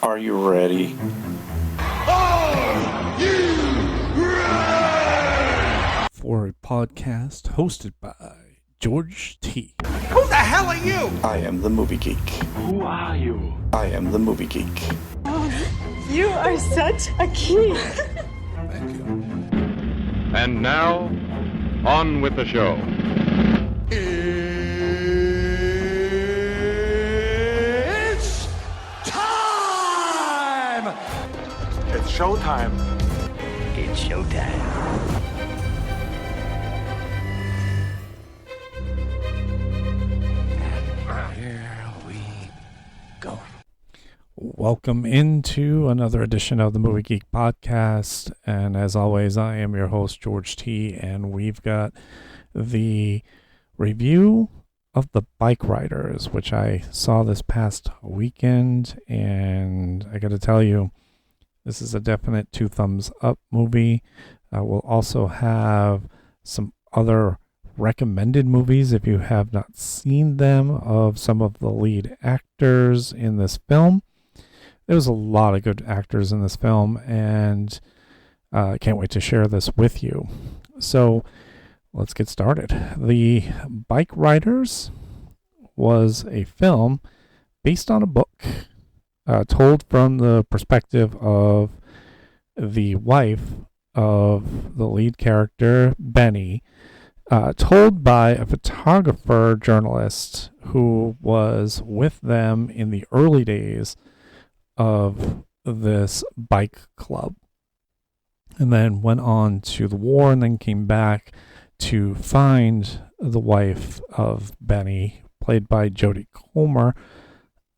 Are you ready? Are you ready? For a podcast hosted by George T. Who the hell are you? I am the movie geek. Who are you? I am the movie geek. You are such a geek. Thank you. And now, on with the show. It's time! It's showtime. It's showtime. Here we go. Welcome into another edition of the Movie Geek Podcast. And as always, I am your host, George T. And we've got the review of the Bikeriders, which I saw this past weekend. And I got to tell you, this is a definite 2 thumbs up movie. We'll also have some other recommended movies, if you have not seen them, of some of the lead actors in this film. There's a lot of good actors in this film, and I can't wait to share this with you. So let's get started. The Bikeriders was a film based on a book told from the perspective of the wife of the lead character, Benny, told by a photographer journalist who was with them in the early days of this bike club, and then went on to the war and then came back to find the wife of Benny, played by Jodie Comer.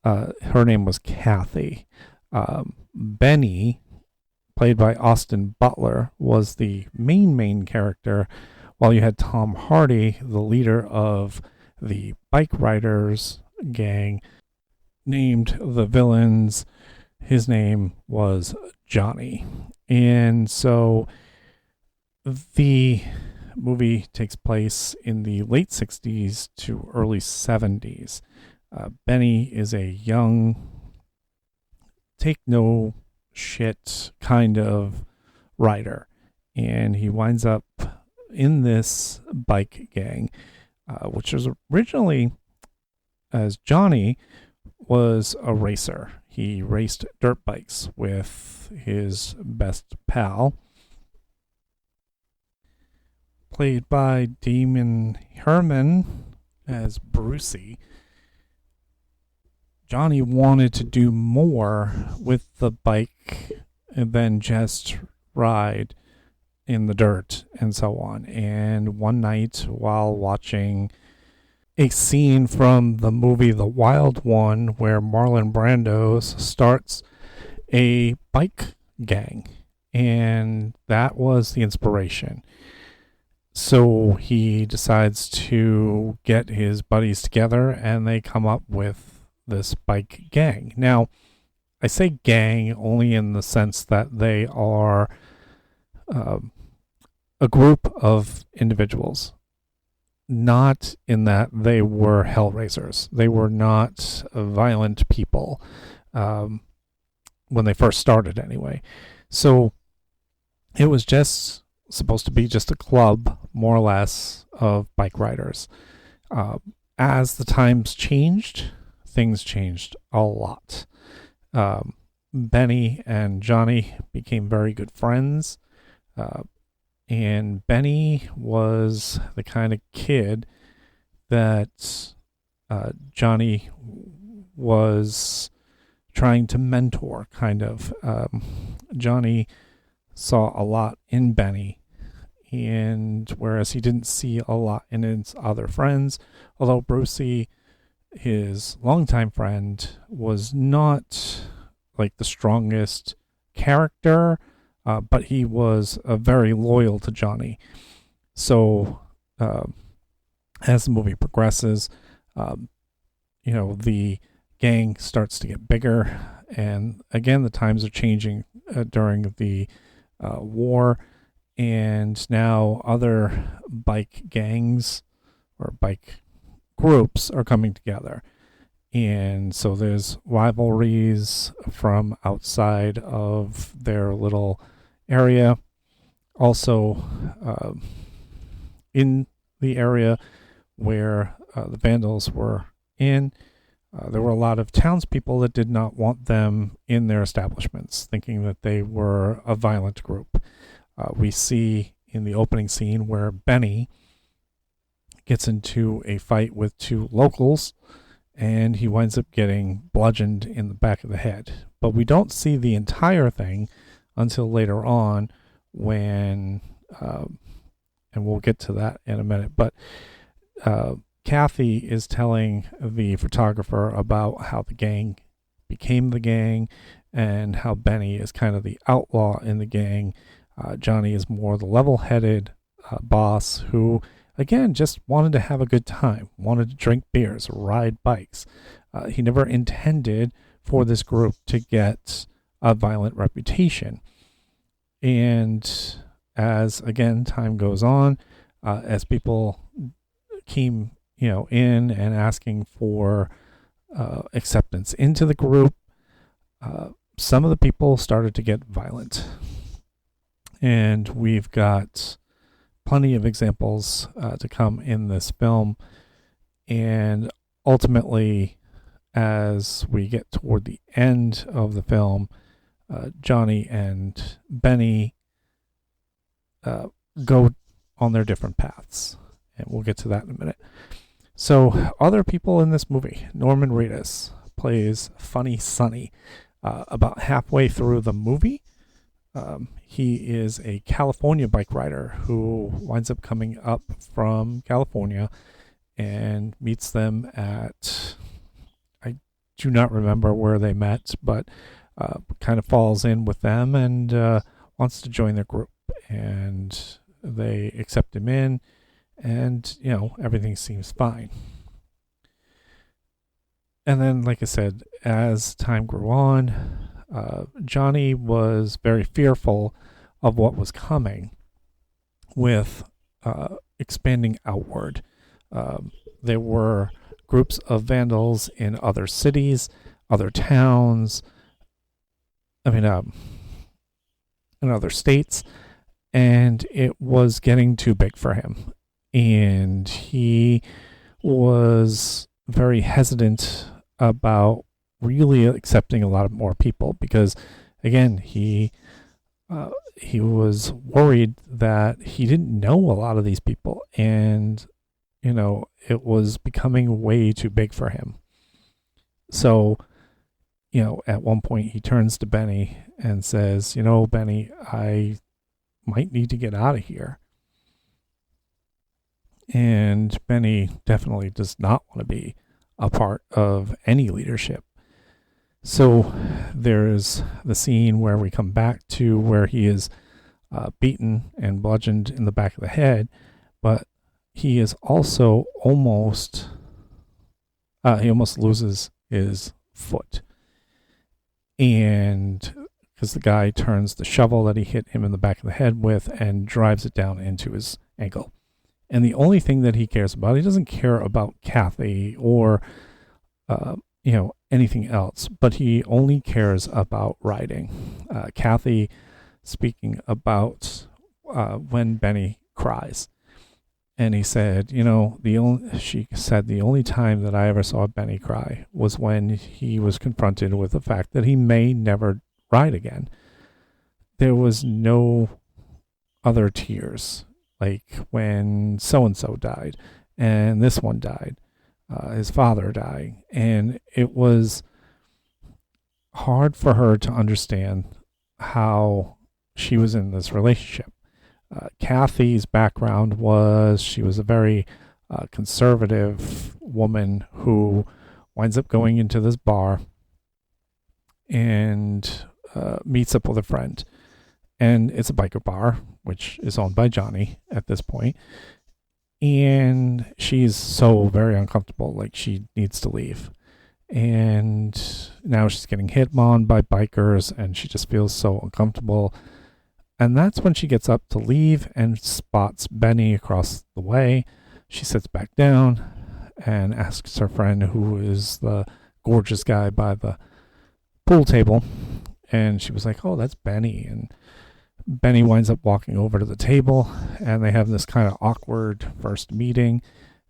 Her name was Kathy. Benny, played by Austin Butler, was the main character, while you had Tom Hardy, the leader of the Bikeriders gang, named the villains. His name was Johnny. And so the movie takes place in the late 60s to early 70s. Benny is a young, take no shit kind of rider, and he winds up in this bike gang, which was originally, as Johnny was a racer. He raced dirt bikes with his best pal, played by Damon Herman as Brucey. Johnny wanted to do more with the bike than just ride in the dirt and so on. And one night, while watching a scene from the movie The Wild One, where Marlon Brando starts a bike gang, and that was the inspiration. So he decides to get his buddies together, and they come up with this bike gang. Now, I say gang only in the sense that they are a group of individuals, not in that they were hellraisers. They were not violent people when they first started anyway. So it was just supposed to be just a club, more or less, of bike riders. As the times changed, things changed a lot. Benny and Johnny became very good friends. And Benny was the kind of kid that Johnny was trying to mentor, kind of. Johnny saw a lot in Benny, and whereas he didn't see a lot in his other friends, although Brucey, his longtime friend, was not like the strongest character, but he was very loyal to Johnny. So as the movie progresses, the gang starts to get bigger, and again, the times are changing during the war, and now other bike gangs or bike groups are coming together. And so there's rivalries from outside of their little area. Also, in the area where the Vandals were in, there were a lot of townspeople that did not want them in their establishments, thinking that they were a violent group. We see in the opening scene where Benny gets into a fight with two locals, and he winds up getting bludgeoned in the back of the head. But we don't see the entire thing until later on when, and we'll get to that in a minute, but Kathy is telling the photographer about how the gang became the gang and how Benny is kind of the outlaw in the gang. Johnny is more the level-headed boss who, again, just wanted to have a good time, wanted to drink beers, ride bikes. He never intended for this group to get a violent reputation. And as, again, time goes on, as people came, in and asking for acceptance into the group, some of the people started to get violent. And we've got plenty of examples to come in this film. And ultimately, as we get toward the end of the film, Johnny and Benny go on their different paths. And we'll get to that in a minute. So, other people in this movie. Norman Reedus plays Funny Sonny. About halfway through the movie, he is a California bike rider who winds up coming up from California and meets them at, I do not remember where they met, but kind of falls in with them and wants to join their group. And they accept him in, and, everything seems fine. And then, like I said, as time grew on, Johnny was very fearful of what was coming with expanding outward. There were groups of vandals in other cities, other towns, in other states, and it was getting too big for him. And he was very hesitant about really accepting a lot of more people because, again, he was worried that he didn't know a lot of these people, and it was becoming way too big for him. So, at one point he turns to Benny and says, Benny, I might need to get out of here. And Benny definitely does not want to be a part of any leadership. So there's the scene where we come back to where he is beaten and bludgeoned in the back of the head, but he is also almost loses his foot. And because the guy turns the shovel that he hit him in the back of the head with and drives it down into his ankle. And the only thing that he cares about, he doesn't care about Kathy or, anything else, but he only cares about riding. Kathy speaking about when Benny cries. And he said, she said the only time that I ever saw Benny cry was when he was confronted with the fact that he may never ride again. There was no other tears, like when so-and-so died and this one died, his father dying. And it was hard for her to understand how she was in this relationship. Kathy's background was she was a very conservative woman who winds up going into this bar and meets up with a friend. And it's a biker bar, which is owned by Johnny at this point. And she's so very uncomfortable, like she needs to leave. And now she's getting hit on by bikers, and she just feels so uncomfortable. And that's when she gets up to leave and spots Benny across the way. She sits back down and asks her friend, who is the gorgeous guy by the pool table. And she was like, oh, that's Benny. And Benny winds up walking over to the table, and they have this kind of awkward first meeting.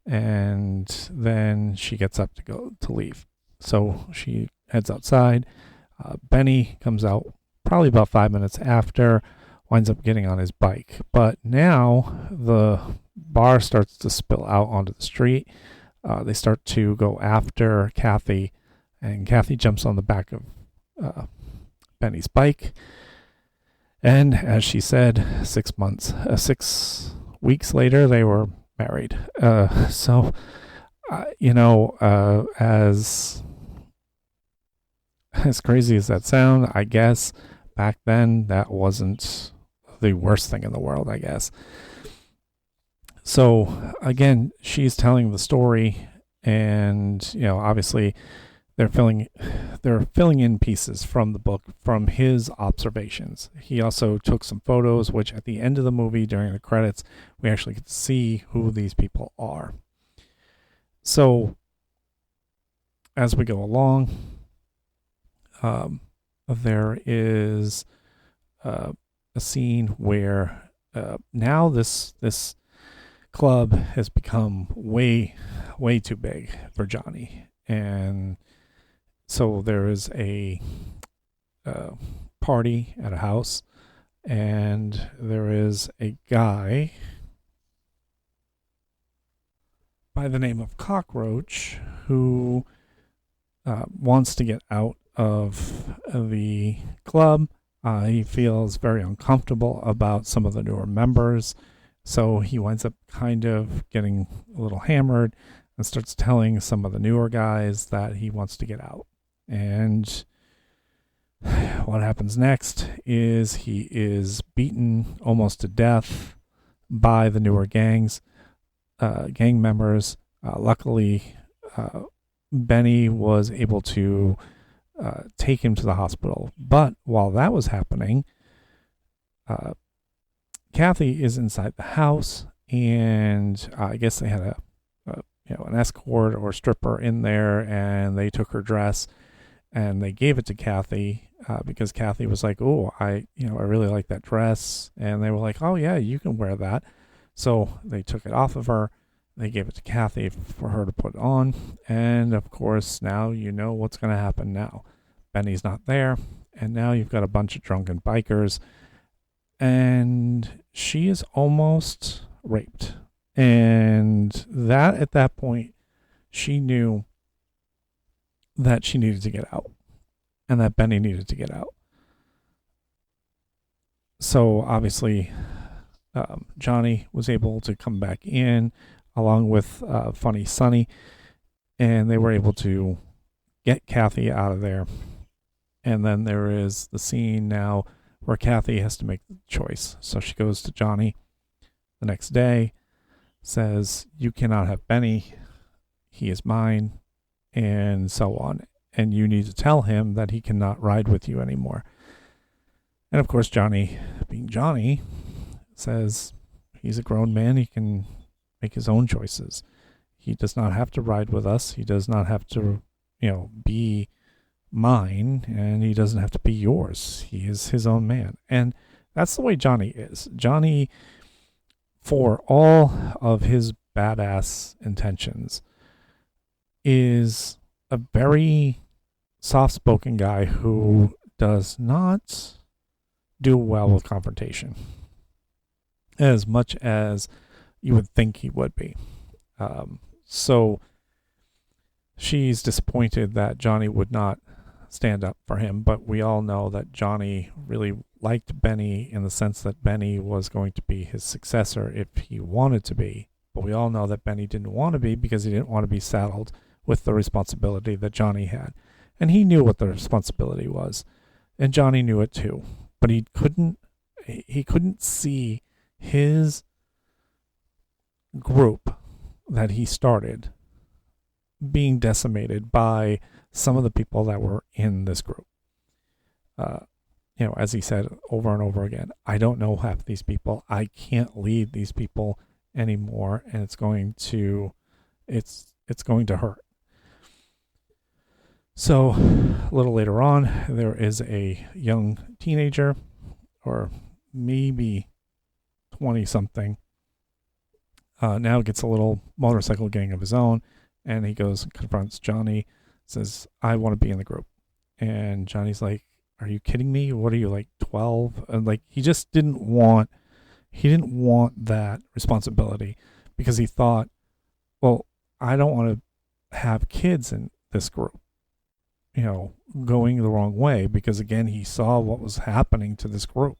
And then she gets up to leave. So she heads outside. Benny comes out probably about 5 minutes after, winds up getting on his bike. But now the bar starts to spill out onto the street. They start to go after Kathy, and Kathy jumps on the back of Benny's bike. And as she said, 6 weeks later, they were married. As crazy as that sound, I guess back then that wasn't the worst thing in the world, I guess. So again, she's telling the story, and obviously they're filling in pieces from the book, from his observations. He also took some photos, which at the end of the movie, during the credits, we actually get to see who these people are. So as we go along, there is a scene where now this club has become way too big for Johnny, and so there is a party at a house, and there is a guy by the name of Cockroach who wants to get out of the club. He feels very uncomfortable about some of the newer members, so he winds up kind of getting a little hammered and starts telling some of the newer guys that he wants to get out. And what happens next is he is beaten almost to death by the newer gang members. Luckily, Benny was able to take him to the hospital. But while that was happening, Kathy is inside the house, and I guess they had an escort or stripper in there, and they took her dress and they gave it to Kathy because Kathy was like, "Oh, I really like that dress," and they were like, "Oh yeah, you can wear that." So they took it off of her. They gave it to Kathy for her to put on, and of course now you know what's going to happen now. Benny's not there, and now you've got a bunch of drunken bikers, and she is almost raped. And that, at that point, she knew that she needed to get out, and that Benny needed to get out. So obviously, Johnny was able to come back in along with Funny Sonny, and they were able to get Kathy out of there. And then there is the scene now where Kathy has to make the choice. So she goes to Johnny the next day, says, "You cannot have Benny. He is mine," and so on. "And you need to tell him that he cannot ride with you anymore." And of course, Johnny, being Johnny, says he's a grown man. He can make his own choices. He does not have to ride with us. He does not have to, be mine, and he doesn't have to be yours. He is his own man. And that's the way Johnny is. Johnny, for all of his badass intentions, is a very soft-spoken guy who does not do well with confrontation as much as you would think he would be. So she's disappointed that Johnny would not stand up for him, but we all know that Johnny really liked Benny in the sense that Benny was going to be his successor if he wanted to be. But we all know that Benny didn't want to be because he didn't want to be saddled with the responsibility that Johnny had. And he knew what the responsibility was, and Johnny knew it too. But he couldn't see his group that he started being decimated by some of the people that were in this group. As he said over and over again, I don't know half these people. I can't lead these people anymore, and it's going to hurt. So a little later on, there is a young teenager, or maybe 20 something, now gets a little motorcycle gang of his own, and he goes and confronts Johnny, says, I want to be in the group. And Johnny's like, are you kidding me? What are you, like 12? And like, he didn't want that responsibility, because he thought, well, I don't want to have kids in this group, going the wrong way, because again, he saw what was happening to this group.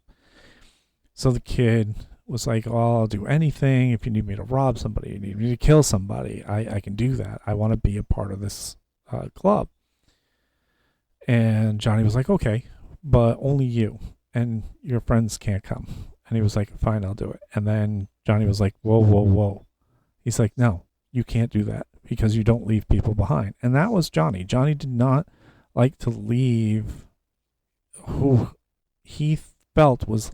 So the kid was like, oh, I'll do anything. If you need me to rob somebody, you need me to kill somebody, I can do that. I want to be a part of this club. And Johnny was like, okay, but only you and your friends can't come. And he was like, fine, I'll do it. And then Johnny was like, whoa, whoa, whoa. He's like, no, you can't do that, because you don't leave people behind. And that was Johnny. Johnny did not like to leave who he felt was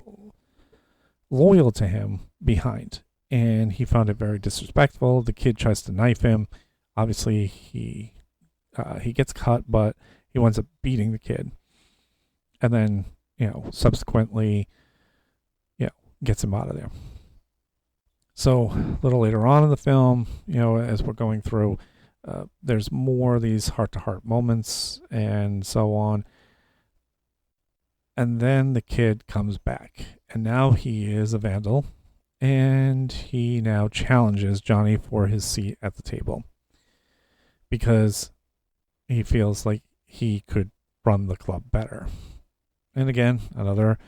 loyal to him behind. And he found it very disrespectful. The kid tries to knife him. Obviously, he gets cut, but he winds up beating the kid. And then, subsequently, gets him out of there. So a little later on in the film, as we're going through, there's more of these heart-to-heart moments and so on. And then the kid comes back, and now he is a vandal, and he now challenges Johnny for his seat at the table, because he feels like he could run the club better. And again, another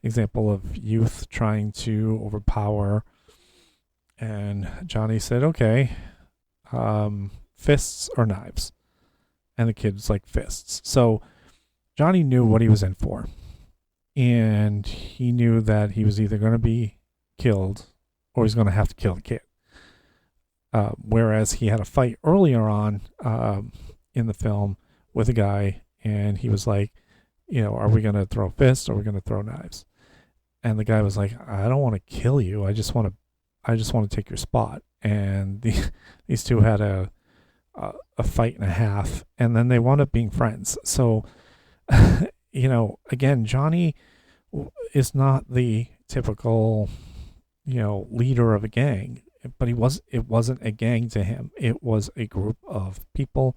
example of youth trying to overpower. And Johnny said, okay, fists or knives? And the kid's like, fists. So Johnny knew what he was in for. And he knew that he was either going to be killed or he's going to have to kill the kid. Whereas he had a fight earlier on in the film with a guy, and he was like, are we going to throw fists or are we going to throw knives? And the guy was like, I don't want to kill you. I just want to take your spot. And these two had a fight and a half, and then they wound up being friends. So, again, Johnny is not the typical, leader of a gang, but it wasn't a gang to him. It was a group of people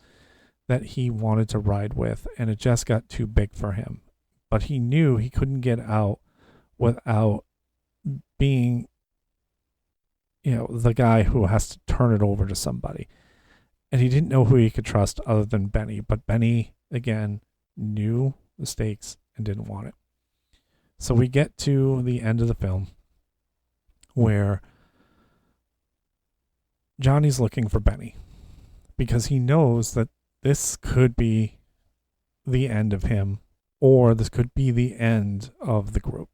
that he wanted to ride with, and it just got too big for him. But he knew he couldn't get out without being, the guy who has to turn it over to somebody. And he didn't know who he could trust other than Benny. But Benny, again, knew the stakes and didn't want it. So we get to the end of the film where Johnny's looking for Benny, because he knows that this could be the end of him, or this could be the end of the group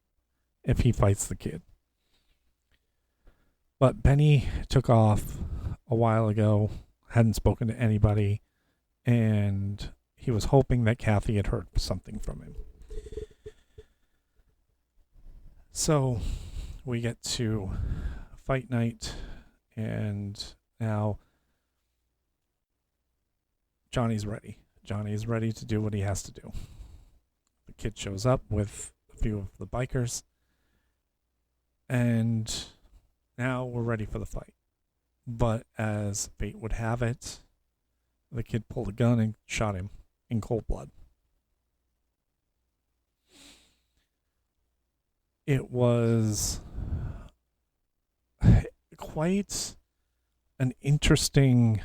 if he fights the kid. But Benny took off a while ago, hadn't spoken to anybody, and he was hoping that Kathy had heard something from him. So we get to fight night, and now Johnny's ready. Johnny is ready to do what he has to do. The kid shows up with a few of the bikers, and now we're ready for the fight. But as fate would have it, the kid pulled a gun and shot him in cold blood. It was quite an interesting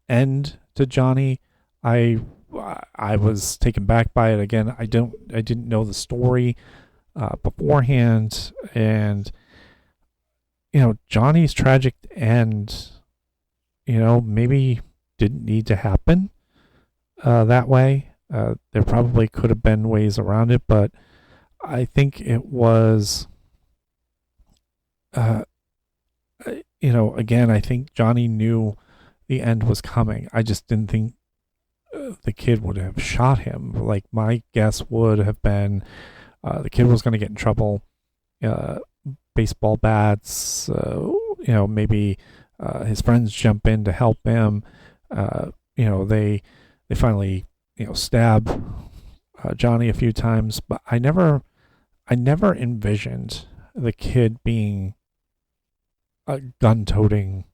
end to Johnny. I was taken back by it. Again, I didn't know the story beforehand, and Johnny's tragic end, maybe didn't need to happen that way. There probably could have been ways around it, but I think it was, again, I think Johnny knew the end was coming. I just didn't think the kid would have shot him. Like, my guess would have been the kid was going to get in trouble. Baseball bats, maybe his friends jump in to help him. they finally, stab Johnny a few times, but I never envisioned the kid being a gun-toting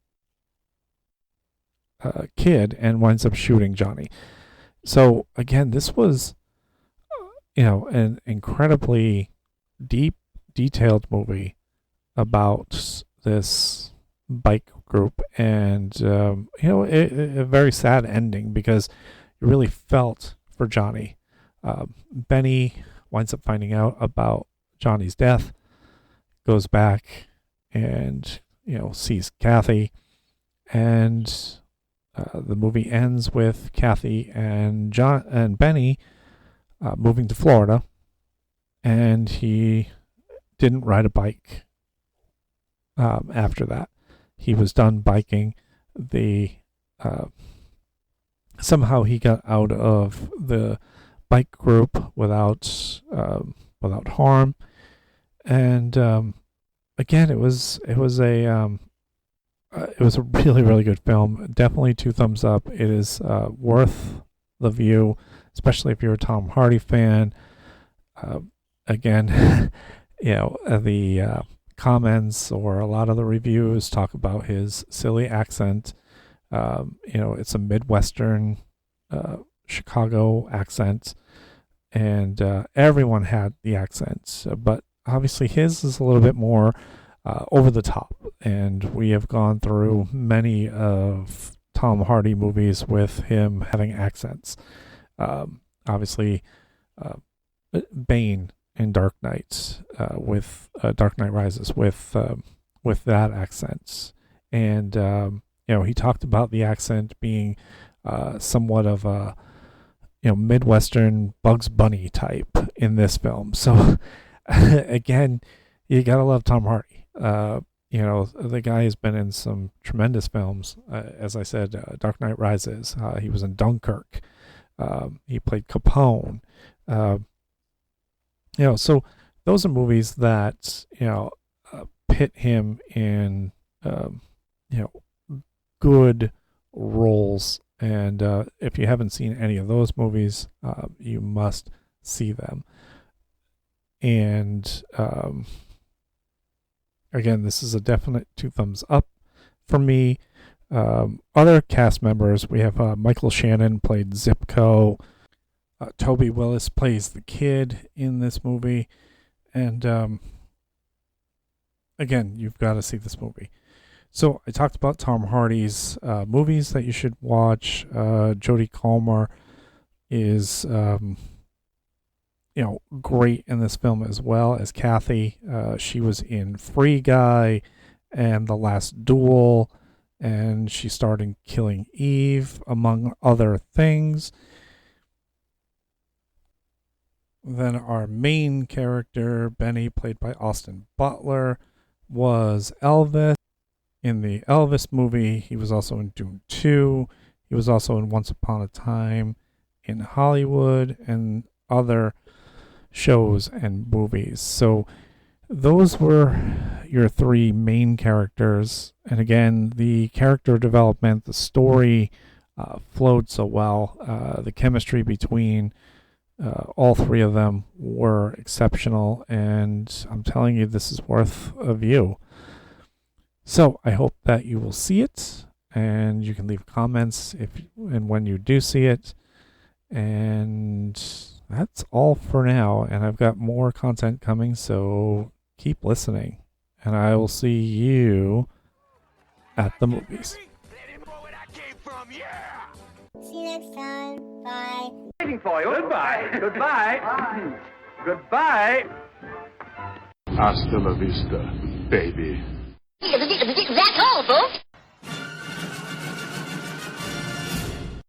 kid and winds up shooting Johnny. So again, this was, an incredibly deep, detailed movie about this bike group, and a very sad ending because you really felt for Johnny. Benny winds up finding out about Johnny's death, goes back and sees Kathy, and the movie ends with Kathy and Benny moving to Florida, and he didn't ride a bike after that. He was done biking. Somehow he got out of the bike group without harm, and again, it was a really, really good film. Definitely 2 thumbs up. It is worth the view, especially if you're a Tom Hardy fan. Again, the comments or a lot of the reviews talk about his silly accent. It's a Midwestern Chicago accent, and everyone had the accent, but obviously his is a little bit more over the top, and we have gone through many of Tom Hardy movies with him having accents. Obviously, Bane in Dark Knight, with Dark Knight Rises, with that accent, and he talked about the accent being somewhat of a Midwestern Bugs Bunny type in this film. So again, you gotta love Tom Hardy. The guy has been in some tremendous films. As I said, Dark Knight Rises. He was in Dunkirk. He played Capone. So those are movies that pit him in good roles. And if you haven't seen any of those movies, you must see them. And again, this is a definite 2 thumbs up for me. Other cast members, we have Michael Shannon played Zipco. Toby Willis plays the kid in this movie. And again, you've got to see this movie. So I talked about Tom Hardy's movies that you should watch. Jodie Comer is great in this film as well as Kathy. She was in Free Guy and The Last Duel, and she starred in Killing Eve, among other things. Then our main character, Benny, played by Austin Butler, was Elvis. In the Elvis movie, he was also in Dune 2. He was also in Once Upon a Time in Hollywood and other shows and movies. So those were your 3 main characters. And again, the character development, the story flowed so well. The chemistry between all 3 of them were exceptional. And I'm telling you, this is worth a view. So I hope that you will see it, and you can leave comments if and when you do see it. And that's all for now. And I've got more content coming, so keep listening. And I will see you at the movies. See you next time. Bye. Waiting for you. Goodbye. Goodbye. Goodbye. Hasta la vista, baby. That's all, folks.